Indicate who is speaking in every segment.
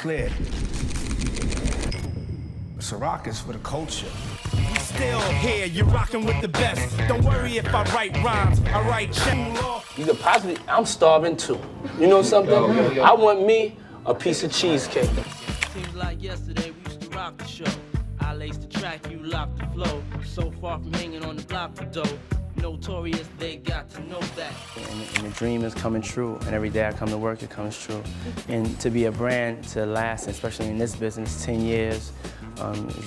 Speaker 1: clear. Ciroc is for the culture.
Speaker 2: Still here, you're rocking with the best. Don't worry if I write rhymes, I write check.
Speaker 3: You could possibly, I'm starving too. You know something? I want me a piece of cheesecake.
Speaker 4: Seems like yesterday we used to rock the show. I laced the track, you locked the flow. So far from hanging on the block for dough. Notorious, they got to know that.
Speaker 3: And the dream is coming true, and every day I come to work, it comes true. And to be a brand to last, especially in this business, 10 years,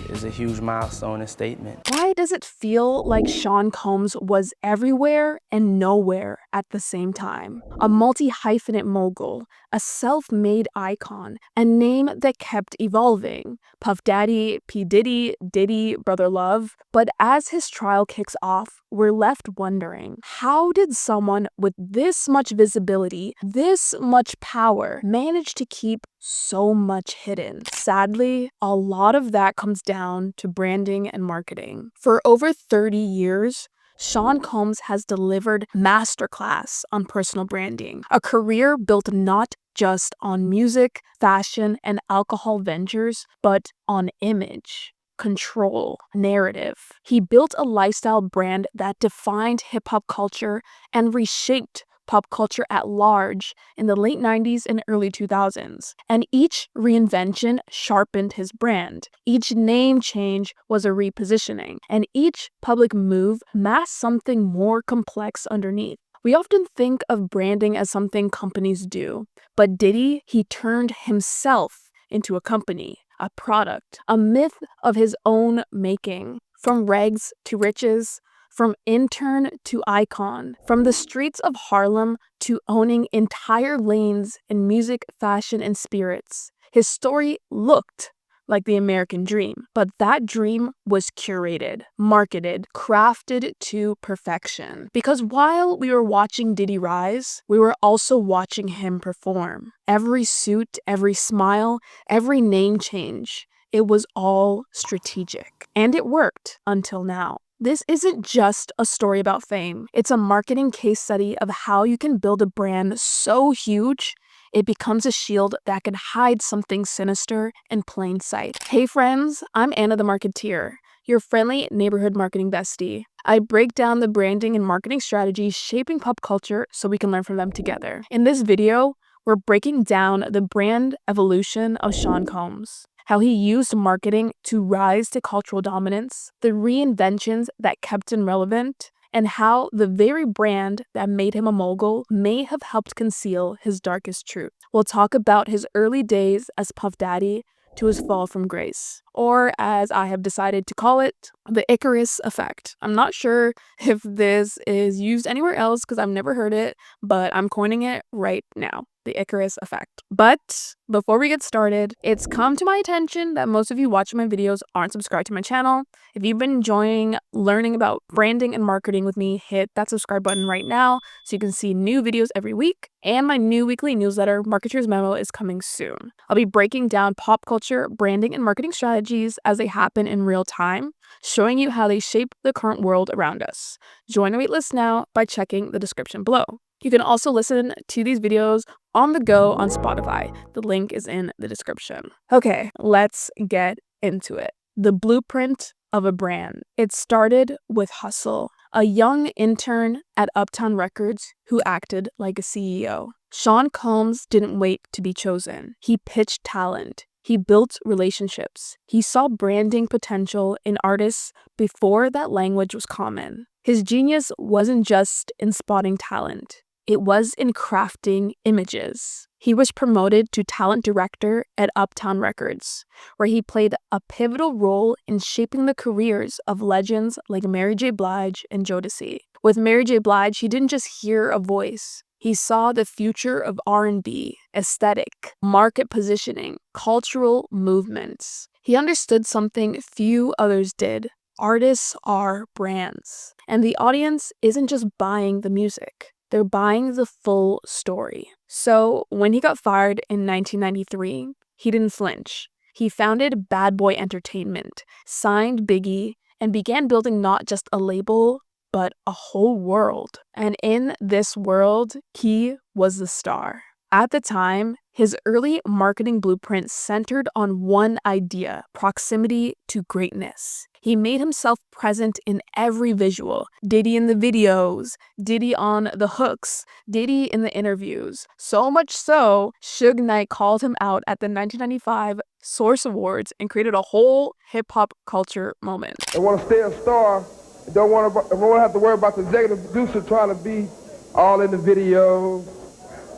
Speaker 3: is a huge milestone and statement.
Speaker 5: Why does it feel like Sean Combs was everywhere and nowhere at the same time? A multi-hyphenate mogul, a self-made icon, a name that kept evolving. Puff Daddy, P. Diddy, Diddy, Brother Love. But as his trial kicks off, we're left wondering, how did someone with this much visibility, this much power, manage to keep so much hidden? Sadly, a lot of that comes down to branding and marketing. For over 30 years, Sean Combs has delivered masterclass on personal branding, a career built not just on music, fashion, and alcohol ventures, but on image, control, narrative. He built a lifestyle brand that defined hip-hop culture and reshaped pop culture at large in the late 90s and early 2000s. And each reinvention sharpened his brand. Each name change was a repositioning, and each public move masked something more complex underneath. We often think of branding as something companies do, but Diddy, he turned himself into a company, a product, a myth of his own making. From rags to riches, from intern to icon, from the streets of Harlem to owning entire lanes in music, fashion, and spirits. His story looked like the American dream, but that dream was curated, marketed, crafted to perfection. Because while we were watching Diddy rise, we were also watching him perform. Every suit, every smile, every name change, it was all strategic. And it worked until now. This isn't just a story about fame. It's a marketing case study of how you can build a brand so huge it becomes a shield that can hide something sinister in plain sight. Hey friends, I'm Ana The Marketeer, your friendly neighborhood marketing bestie. I break down the branding and marketing strategies shaping pop culture so we can learn from them together. In this video, we're breaking down the brand evolution of Sean Combs, how he used marketing to rise to cultural dominance, the reinventions that kept him relevant, and how the very brand that made him a mogul may have helped conceal his darkest truth. We'll talk about his early days as Puff Daddy to his fall from grace, or as I have decided to call it, the Icarus effect. I'm not sure if this is used anywhere else because I've never heard it, but I'm coining it right now. The Icarus effect. But before we get started, it's come to my attention that most of you watching my videos aren't subscribed to my channel. If you've been enjoying learning about branding and marketing with me, hit that subscribe button right now so you can see new videos every week. And my new weekly newsletter, Marketeer's Memo, is coming soon. I'll be breaking down pop culture, branding, and marketing strategies as they happen in real time, showing you how they shape the current world around us. Join the waitlist now by checking the description below. You can also listen to these videos on the go on Spotify. The link is in the description. Okay, let's get into it. The blueprint of a brand. It started with hustle, a young intern at Uptown Records who acted like a CEO. Sean Combs didn't wait to be chosen. He pitched talent. He built relationships. He saw branding potential in artists before that language was common. His genius wasn't just in spotting talent. It was in crafting images. He was promoted to talent director at Uptown Records, where he played a pivotal role in shaping the careers of legends like Mary J. Blige and Jodeci. With Mary J. Blige, he didn't just hear a voice. He saw the future of R&B, aesthetic, market positioning, cultural movements. He understood something few others did. Artists are brands, and the audience isn't just buying the music. They're buying the full story. So when he got fired in 1993, he didn't flinch. He founded Bad Boy Entertainment, signed Biggie, and began building not just a label, but a whole world. And in this world, he was the star. At the time, his early marketing blueprint centered on one idea: proximity to greatness. He made himself present in every visual. Diddy in the videos, Diddy on the hooks, Diddy in the interviews. So much so, Suge Knight called him out at the 1995 Source Awards and created a whole hip-hop culture moment.
Speaker 6: They want to stay a star. They don't want to have to worry about the executive producer trying to be all in the videos,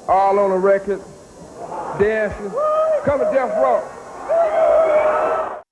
Speaker 6: all on the record, dancing, come to Death Row.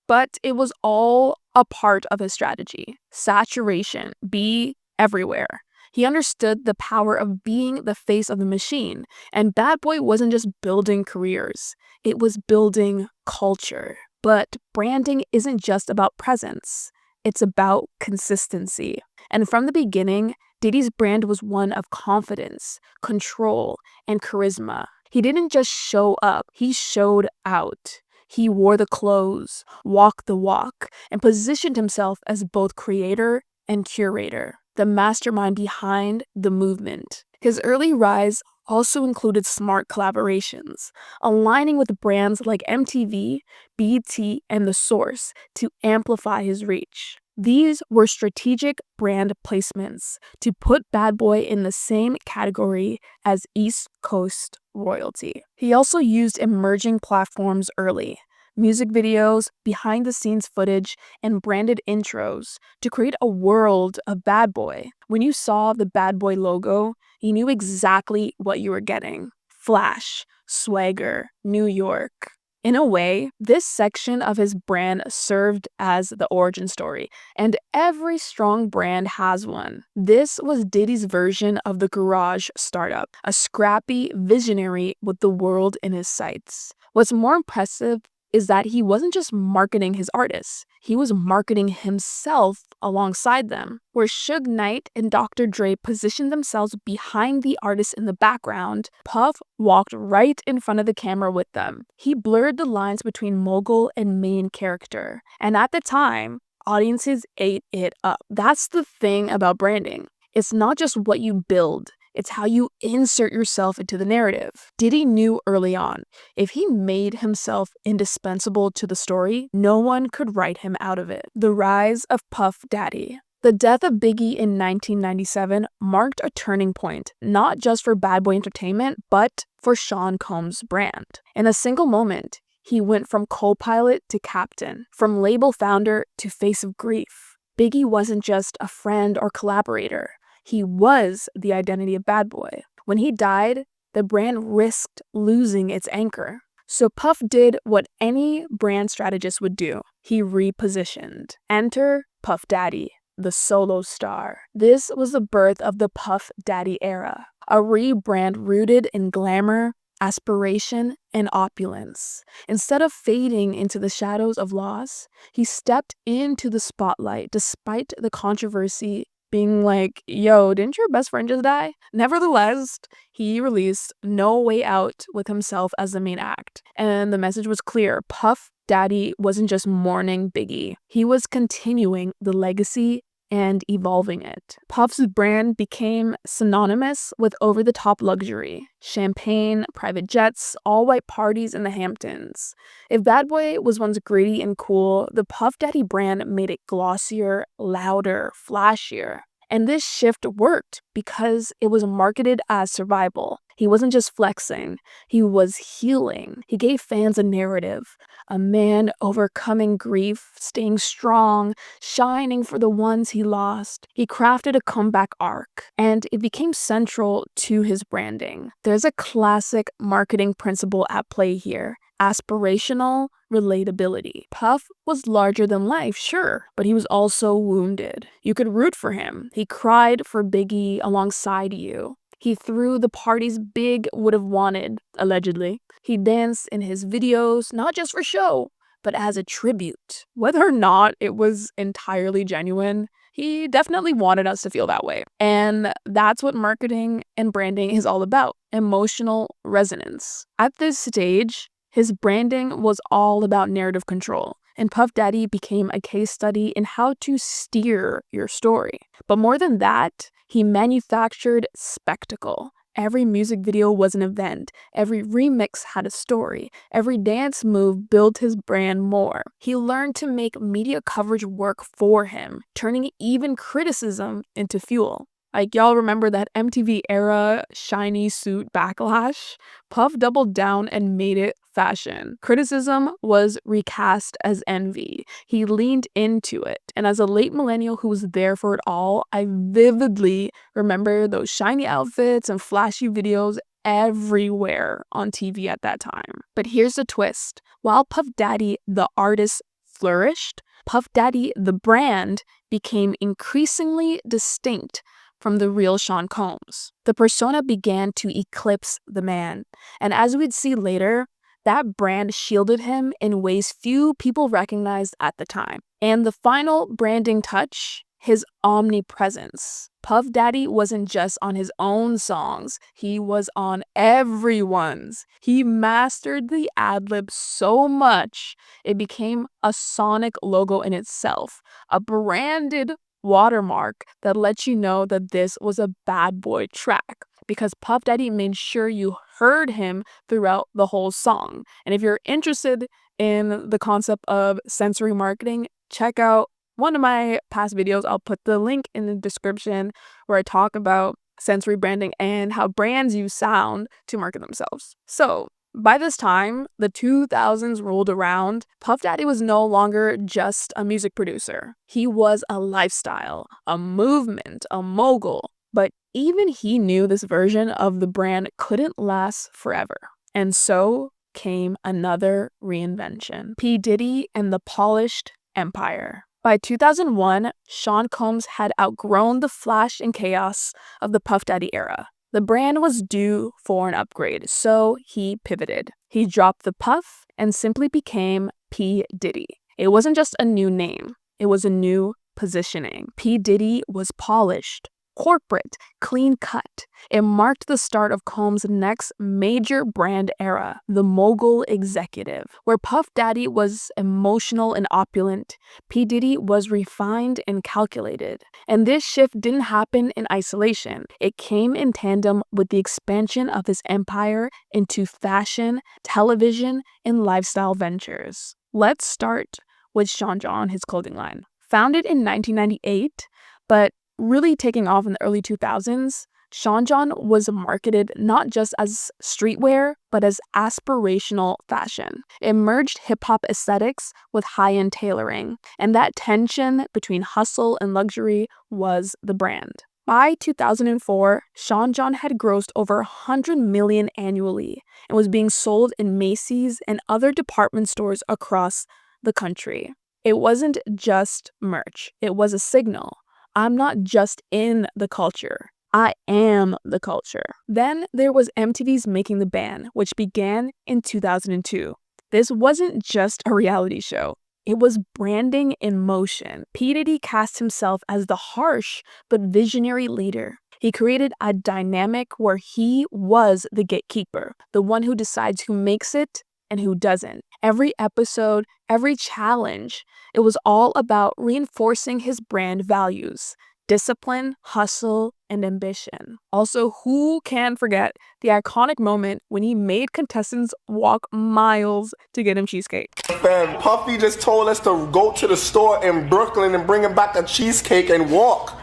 Speaker 5: But it was all a part of his strategy. Saturation, be everywhere. He understood the power of being the face of the machine, and Bad Boy wasn't just building careers, it was building culture. But branding isn't just about presence, it's about consistency. And from the beginning, Diddy's brand was one of confidence, control, and charisma. He didn't just show up, he showed out. He wore the clothes, walked the walk, and positioned himself as both creator and curator, the mastermind behind the movement. His early rise also included smart collaborations, aligning with brands like MTV, BET, and The Source to amplify his reach. These were strategic brand placements to put Bad Boy in the same category as East Coast royalty. He also used emerging platforms early, music videos, behind-the-scenes footage, and branded intros to create a world of Bad Boy. When you saw the Bad Boy logo, you knew exactly what you were getting. Flash, swagger, New York. In a way, this section of his brand served as the origin story, and every strong brand has one. This was Diddy's version of the garage startup, a scrappy visionary with the world in his sights. What's more impressive is that he wasn't just marketing his artists, he was marketing himself alongside them. Where Suge Knight and Dr. Dre positioned themselves behind the artists in the background, Puff walked right in front of the camera with them. He blurred the lines between mogul and main character, and at the time, audiences ate it up. That's the thing about branding. It's not just what you build, it's how you insert yourself into the narrative. Diddy knew early on, if he made himself indispensable to the story, no one could write him out of it. The rise of Puff Daddy. The death of Biggie in 1997 marked a turning point, not just for Bad Boy Entertainment, but for Sean Combs' brand. In a single moment, he went from co-pilot to captain, from label founder to face of grief. Biggie wasn't just a friend or collaborator. He was the identity of Bad Boy. When he died, the brand risked losing its anchor. So Puff did what any brand strategist would do. He repositioned. Enter Puff Daddy, the solo star. This was the birth of the Puff Daddy era, a rebrand rooted in glamour, aspiration, and opulence. Instead of fading into the shadows of loss, he stepped into the spotlight despite the controversy being like, yo, didn't your best friend just die? Nevertheless, he released No Way Out with himself as the main act. And the message was clear. Puff Daddy wasn't just mourning Biggie. He was continuing the legacy and evolving it. Puff's brand became synonymous with over-the-top luxury. Champagne, private jets, all-white parties in the Hamptons. If Bad Boy was once gritty and cool, the Puff Daddy brand made it glossier, louder, flashier. And this shift worked because it was marketed as survival. He wasn't just flexing, he was healing. He gave fans a narrative, a man overcoming grief, staying strong, shining for the ones he lost. He crafted a comeback arc, and it became central to his branding. There's a classic marketing principle at play here: aspirational relatability. Puff was larger than life, sure, but he was also wounded. You could root for him. He cried for Biggie alongside you. He threw the parties Big would have wanted, allegedly. He danced in his videos, not just for show, but as a tribute. Whether or not it was entirely genuine, he definitely wanted us to feel that way. And that's what marketing and branding is all about: emotional resonance. At this stage, his branding was all about narrative control, and Puff Daddy became a case study in how to steer your story. But more than that, he manufactured spectacle. Every music video was an event. Every remix had a story. Every dance move built his brand more. He learned to make media coverage work for him, turning even criticism into fuel. Like, y'all remember that MTV era shiny suit backlash? Puff doubled down and made it fashion. Criticism was recast as envy. He leaned into it. And as a late millennial who was there for it all, I vividly remember those shiny outfits and flashy videos everywhere on TV at that time. But here's the twist. While Puff Daddy, the artist, flourished, Puff Daddy, the brand, became increasingly distinct from the real Sean Combs. The persona began to eclipse the man, and as we'd see later, that brand shielded him in ways few people recognized at the time. And the final branding touch, his omnipresence. Puff Daddy wasn't just on his own songs, he was on everyone's. He mastered the ad-lib so much, it became a sonic logo in itself, a branded watermark that lets you know that this was a bad boy track, because Puff Daddy made sure you heard him throughout the whole song. And if you're interested in the concept of sensory marketing, check out one of my past videos. I'll put the link in the description where I talk about sensory branding and how brands use sound to market themselves. So by this time, the 2000s rolled around. Puff Daddy was no longer just a music producer. He was a lifestyle, a movement, a mogul. But even he knew this version of the brand couldn't last forever. And so came another reinvention. P. Diddy and the Polished Empire. By 2001, Sean Combs had outgrown the flash and chaos of the Puff Daddy era. The brand was due for an upgrade, so he pivoted. He dropped the Puff and simply became P. Diddy. It wasn't just a new name, it was a new positioning. P. Diddy was polished, corporate, clean cut. It marked the start of Combs' next major brand era, the mogul executive. Where Puff Daddy was emotional and opulent, P. Diddy was refined and calculated. And this shift didn't happen in isolation. It came in tandem with the expansion of his empire into fashion, television, and lifestyle ventures. Let's start with Sean John, his clothing line. Founded in 1998, but really taking off in the early 2000s, Sean John was marketed not just as streetwear, but as aspirational fashion. It merged hip-hop aesthetics with high-end tailoring, and that tension between hustle and luxury was the brand. By 2004, Sean John had grossed over 100 million annually and was being sold in Macy's and other department stores across the country. It wasn't just merch, it was a signal. I'm not just in the culture, I am the culture. Then there was MTV's Making the Band, which began in 2002. This wasn't just a reality show, it was branding in motion. P. Diddy cast himself as the harsh but visionary leader. He created a dynamic where he was the gatekeeper, the one who decides who makes it and who doesn't. Every episode, every challenge, it was all about reinforcing his brand values: discipline, hustle, and ambition. Also, who can forget the iconic moment when he made contestants walk miles to get him cheesecake?
Speaker 7: Man, Puffy just told us to go to the store in Brooklyn and bring him back a cheesecake and walk.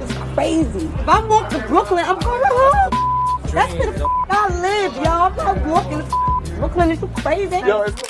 Speaker 8: It's crazy. If I walk to Brooklyn, I'm going home. That's where the I live, y'all. I'm not walking to Brooklyn. It's crazy.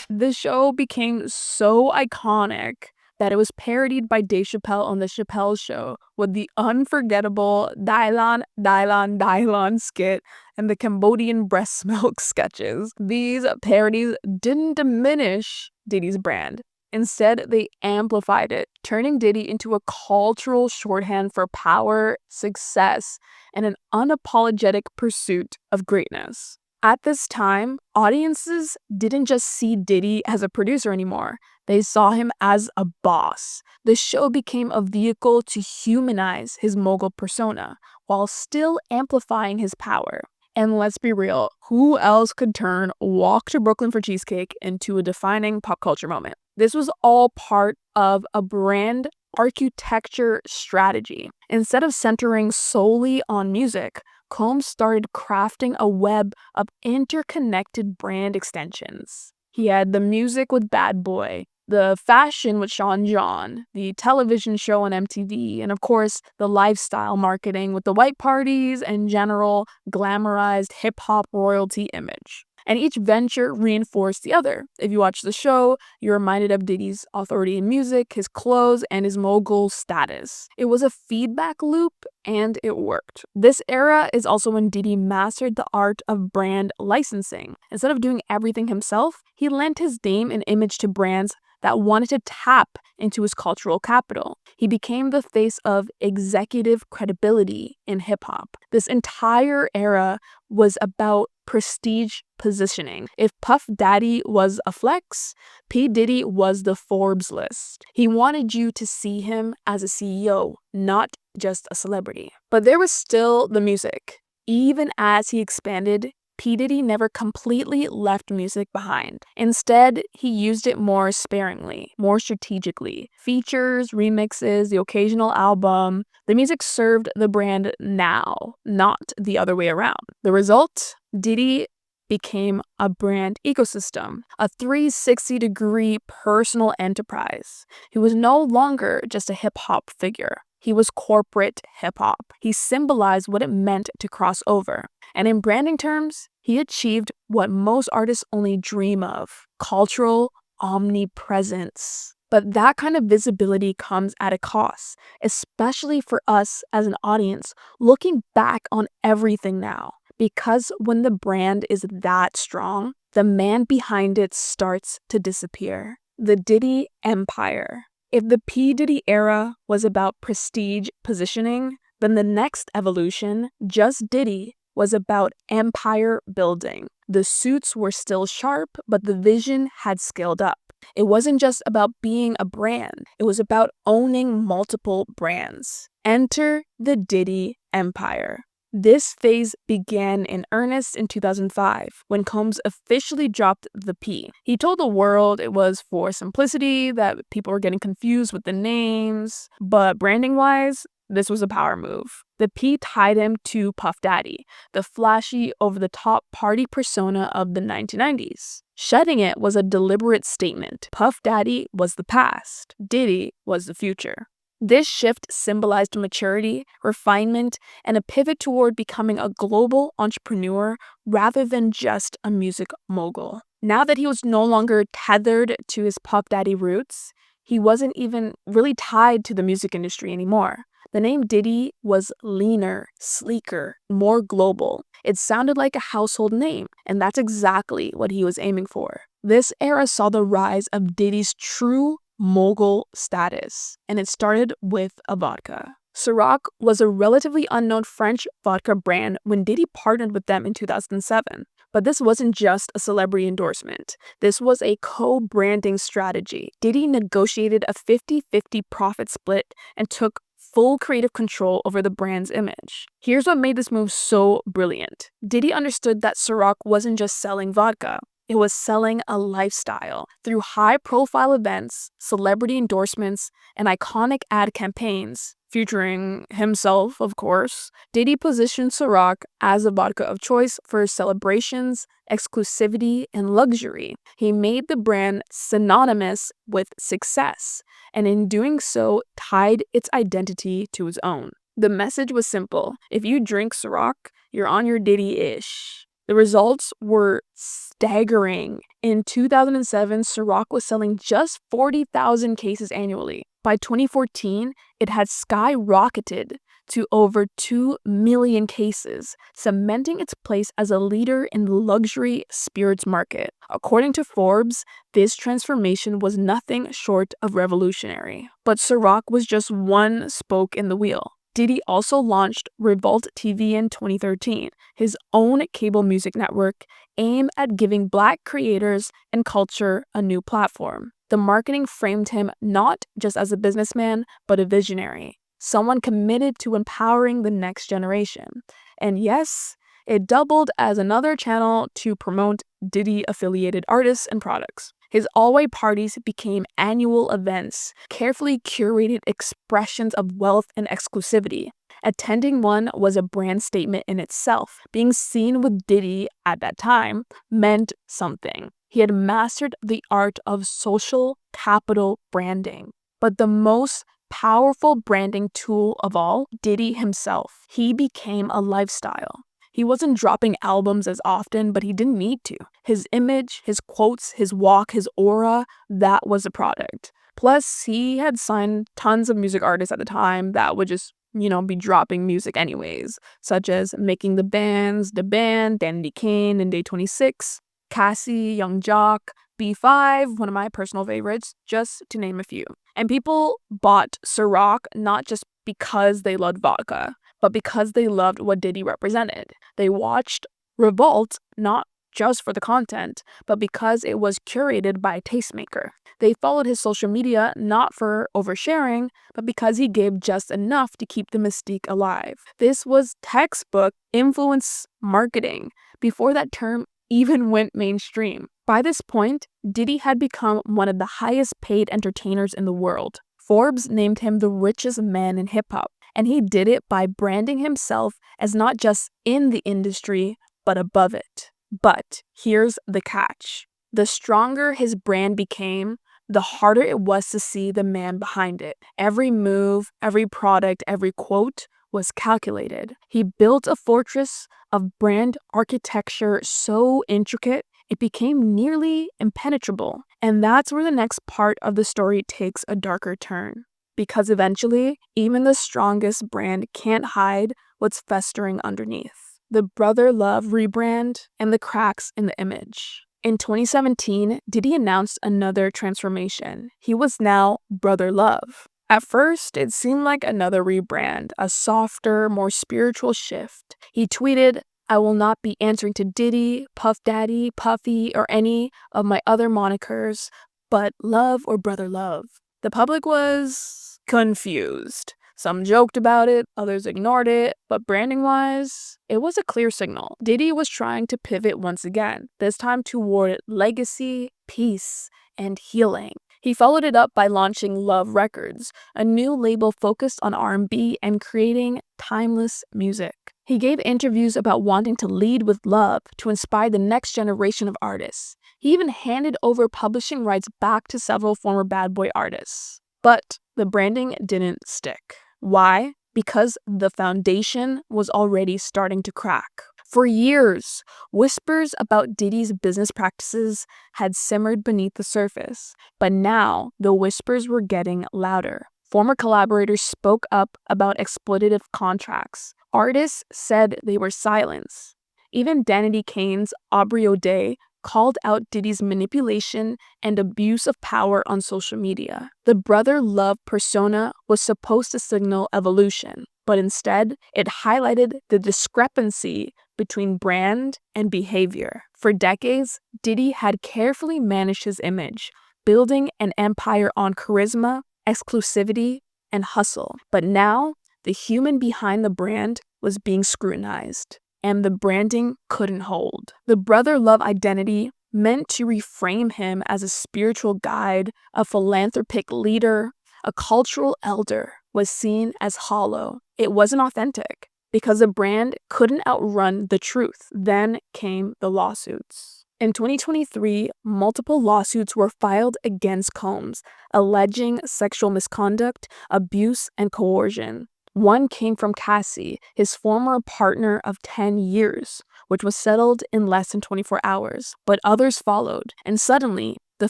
Speaker 5: The show became so iconic that it was parodied by Dave Chappelle on The Chappelle Show with the unforgettable Dylan, Dylan, Dylan skit and the Cambodian breast milk sketches. These parodies didn't diminish Diddy's brand. Instead, they amplified it, turning Diddy into a cultural shorthand for power, success, and an unapologetic pursuit of greatness. At this time, audiences didn't just see Diddy as a producer anymore. They saw him as a boss. The show became a vehicle to humanize his mogul persona while still amplifying his power. And let's be real, who else could turn Walk to Brooklyn for Cheesecake into a defining pop culture moment? This was all part of a brand architecture strategy. Instead of centering solely on music, Combs started crafting a web of interconnected brand extensions. He had the music with Bad Boy, the fashion with Sean John, the television show on MTV, and of course, the lifestyle marketing with the white parties and general glamorized hip-hop royalty image. And each venture reinforced the other. If you watch the show, you're reminded of Diddy's authority in music, his clothes, and his mogul status. It was a feedback loop, and it worked. This era is also when Diddy mastered the art of brand licensing. Instead of doing everything himself, he lent his name and image to brands that wanted to tap into his cultural capital. He became the face of executive credibility in hip-hop. This entire era was about prestige positioning. If Puff Daddy was a flex, P. Diddy was the Forbes list. He wanted you to see him as a CEO, not just a celebrity. But there was still the music. Even as he expanded, P. Diddy never completely left music behind. Instead, he used it more sparingly, more strategically. Features, remixes, the occasional album. The music served the brand now, not the other way around. The result? Diddy became a brand ecosystem, a 360-degree personal enterprise. He was no longer just a hip-hop figure. He was corporate hip-hop. He symbolized what it meant to cross over. And in branding terms, he achieved what most artists only dream of: cultural omnipresence. But that kind of visibility comes at a cost, especially for us as an audience looking back on everything now. Because when the brand is that strong, the man behind it starts to disappear. The Diddy Empire. If the P. Diddy era was about prestige positioning, then the next evolution, Just Diddy, was about empire building. The suits were still sharp, but the vision had scaled up. It wasn't just about being a brand, it was about owning multiple brands. Enter the Diddy Empire. This phase began in earnest in 2005, when Combs officially dropped the P. He told the world it was for simplicity, that people were getting confused with the names, but branding-wise, this was a power move. The P tied him to Puff Daddy, the flashy, over-the-top party persona of the 1990s. Shedding it was a deliberate statement. Puff Daddy was the past. Diddy was the future. This shift symbolized maturity, refinement, and a pivot toward becoming a global entrepreneur rather than just a music mogul. Now that he was no longer tethered to his Puff Daddy roots, he wasn't even really tied to the music industry anymore. The name Diddy was leaner, sleeker, more global. It sounded like a household name, and that's exactly what he was aiming for. This era saw the rise of Diddy's true mogul status, and it started with a vodka. Ciroc was a relatively unknown French vodka brand when Diddy partnered with them in 2007. But this wasn't just a celebrity endorsement. This was a co-branding strategy. Diddy negotiated a 50-50 profit split and took full creative control over the brand's image. Here's what made this move so brilliant. Diddy understood that Ciroc wasn't just selling vodka. It was selling a lifestyle. Through high-profile events, celebrity endorsements, and iconic ad campaigns, featuring himself, of course, Diddy positioned Ciroc as a vodka of choice for celebrations, exclusivity, and luxury. He made the brand synonymous with success, and in doing so, tied its identity to his own. The message was simple. If you drink Ciroc, you're on your Diddy-ish. The results were staggering. In 2007, Ciroc was selling just 40,000 cases annually. By 2014, it had skyrocketed to over 2 million cases, cementing its place as a leader in the luxury spirits market. According to Forbes, this transformation was nothing short of revolutionary. But Ciroc was just one spoke in the wheel. Diddy also launched Revolt TV in 2013, his own cable music network aimed at giving Black creators and culture a new platform. The marketing framed him not just as a businessman, but a visionary, someone committed to empowering the next generation. And yes, it doubled as another channel to promote Diddy-affiliated artists and products. His all-white parties became annual events, carefully curated expressions of wealth and exclusivity. Attending one was a brand statement in itself. Being seen with Diddy at that time meant something. He had mastered the art of social capital branding. But the most powerful branding tool of all, Diddy himself. He became a lifestyle. He wasn't dropping albums as often, but he didn't need to. His image, his quotes, his walk, his aura, that was a product. Plus, he had signed tons of music artists at the time that would just, be dropping music anyways, such as Making the Bands, The Band, Dandy Kane, and Day 26, Cassie, Young Jock, B5, one of my personal favorites, just to name a few. And people bought Ciroc not just because they loved vodka, but because they loved what Diddy represented. They watched Revolt not just for the content, but because it was curated by a tastemaker. They followed his social media not for oversharing, but because he gave just enough to keep the mystique alive. This was textbook influence marketing before that term even went mainstream. By this point, Diddy had become one of the highest paid entertainers in the world. Forbes named him the richest man in hip-hop, and he did it by branding himself as not just in the industry, but above it. But here's the catch. The stronger his brand became, the harder it was to see the man behind it. Every move, every product, every quote was calculated. He built a fortress of brand architecture so intricate, it became nearly impenetrable. And that's where the next part of the story takes a darker turn. Because eventually, even the strongest brand can't hide what's festering underneath. The brother love rebrand and the cracks in the image. In 2017, Diddy announced another transformation. He was now Brother Love. At first, it seemed like another rebrand, a softer, more spiritual shift. He tweeted, "I will not be answering to Diddy, Puff Daddy, Puffy, or any of my other monikers, but Love or Brother Love." The public was confused. Some joked about it, others ignored it, but branding-wise, it was a clear signal. Diddy was trying to pivot once again, this time toward legacy, peace, and healing. He followed it up by launching Love Records, a new label focused on R&B and creating timeless music. He gave interviews about wanting to lead with love to inspire the next generation of artists. He even handed over publishing rights back to several former Bad Boy artists. But the branding didn't stick. Why? Because the foundation was already starting to crack. For years, whispers about Diddy's business practices had simmered beneath the surface, but now the whispers were getting louder. Former collaborators spoke up about exploitative contracts. Artists said they were silenced. Even Dandy Kane's Aubrey O'Day called out Diddy's manipulation and abuse of power on social media. The brother love persona was supposed to signal evolution, but instead, it highlighted the discrepancy between brand and behavior. For decades, Diddy had carefully managed his image, building an empire on charisma, exclusivity, and hustle. But now, the human behind the brand was being scrutinized, and the branding couldn't hold. The brother love identity, meant to reframe him as a spiritual guide, a philanthropic leader, a cultural elder, was seen as hollow. It wasn't authentic because the brand couldn't outrun the truth. Then came the lawsuits. In 2023, multiple lawsuits were filed against Combs, alleging sexual misconduct, abuse, and coercion. One came from Cassie, his former partner of 10 years, which was settled in less than 24 hours. But others followed, and suddenly, the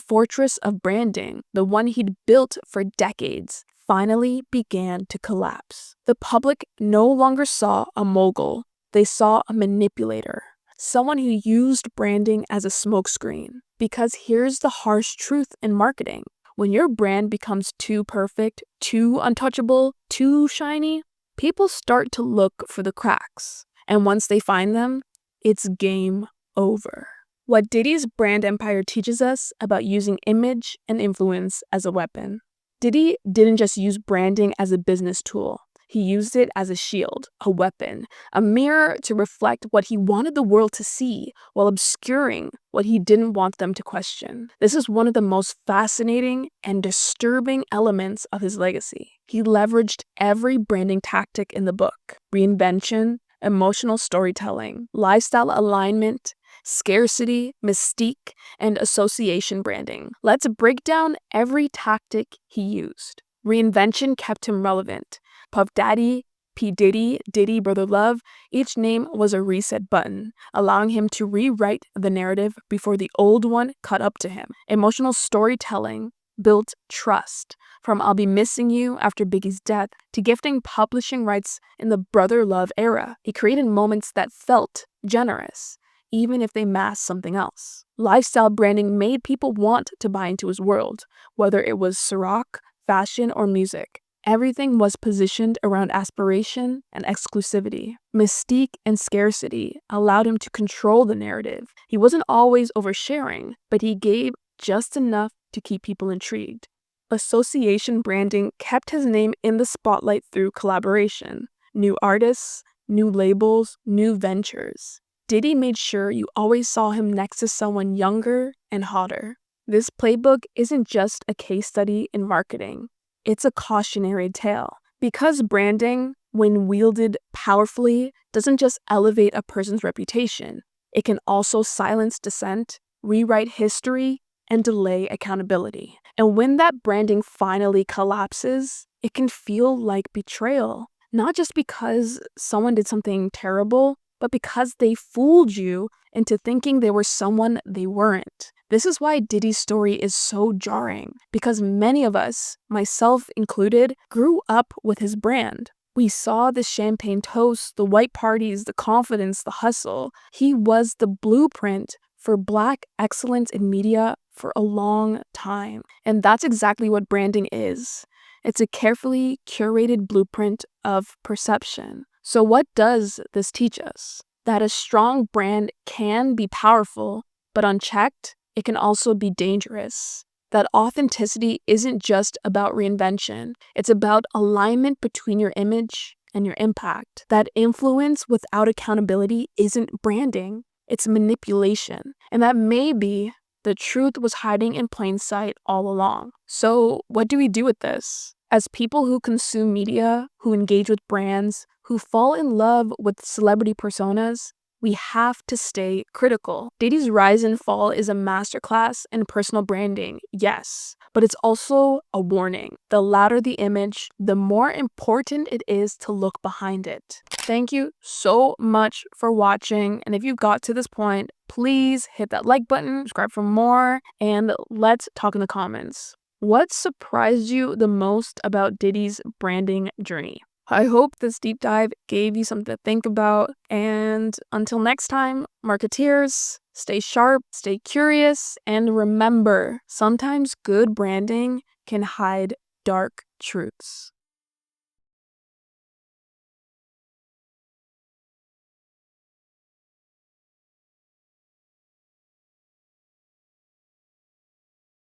Speaker 5: fortress of branding, the one he'd built for decades, finally began to collapse. The public no longer saw a mogul. They saw a manipulator, someone who used branding as a smokescreen. Because here's the harsh truth in marketing. When your brand becomes too perfect, too untouchable, too shiny, people start to look for the cracks. And once they find them, it's game over. What Diddy's brand empire teaches us about using image and influence as a weapon. Diddy didn't just use branding as a business tool. He used it as a shield, a weapon, a mirror to reflect what he wanted the world to see while obscuring what he didn't want them to question. This is one of the most fascinating and disturbing elements of his legacy. He leveraged every branding tactic in the book: reinvention, emotional storytelling, lifestyle alignment, scarcity, mystique, and association branding. Let's break down every tactic he used. Reinvention kept him relevant. Puff Daddy, P. Diddy, Diddy, Brother Love, each name was a reset button, allowing him to rewrite the narrative before the old one caught up to him. Emotional storytelling built trust. From I'll Be Missing You after Biggie's death to gifting publishing rights in the Brother Love era, he created moments that felt generous, even if they masked something else. Lifestyle branding made people want to buy into his world, whether it was Ciroc, fashion, or music. Everything was positioned around aspiration and exclusivity. Mystique and scarcity allowed him to control the narrative. He wasn't always oversharing, but he gave just enough to keep people intrigued. Association branding kept his name in the spotlight through collaboration. New artists, new labels, new ventures. Diddy made sure you always saw him next to someone younger and hotter. This playbook isn't just a case study in marketing. It's a cautionary tale. Because branding, when wielded powerfully, doesn't just elevate a person's reputation, it can also silence dissent, rewrite history, and delay accountability. And when that branding finally collapses, it can feel like betrayal. Not just because someone did something terrible, but because they fooled you into thinking they were someone they weren't. This is why Diddy's story is so jarring, because many of us, myself included, grew up with his brand. We saw the champagne toast, the white parties, the confidence, the hustle. He was the blueprint for Black excellence in media for a long time. And that's exactly what branding is. It's a carefully curated blueprint of perception. So what does this teach us? That a strong brand can be powerful, but unchecked, it can also be dangerous. That authenticity isn't just about reinvention. It's about alignment between your image and your impact. That influence without accountability isn't branding. It's manipulation. And that maybe the truth was hiding in plain sight all along. So what do we do with this? As people who consume media, who engage with brands, who fall in love with celebrity personas, we have to stay critical. Diddy's rise and fall is a masterclass in personal branding, yes, but it's also a warning. The louder the image, the more important it is to look behind it. Thank you so much for watching, and if you got to this point, please hit that like button, subscribe for more, and let's talk in the comments. What surprised you the most about Diddy's branding journey? I hope this deep dive gave you something to think about. And until next time, marketeers, stay sharp, stay curious, and remember, sometimes good branding can hide dark truths.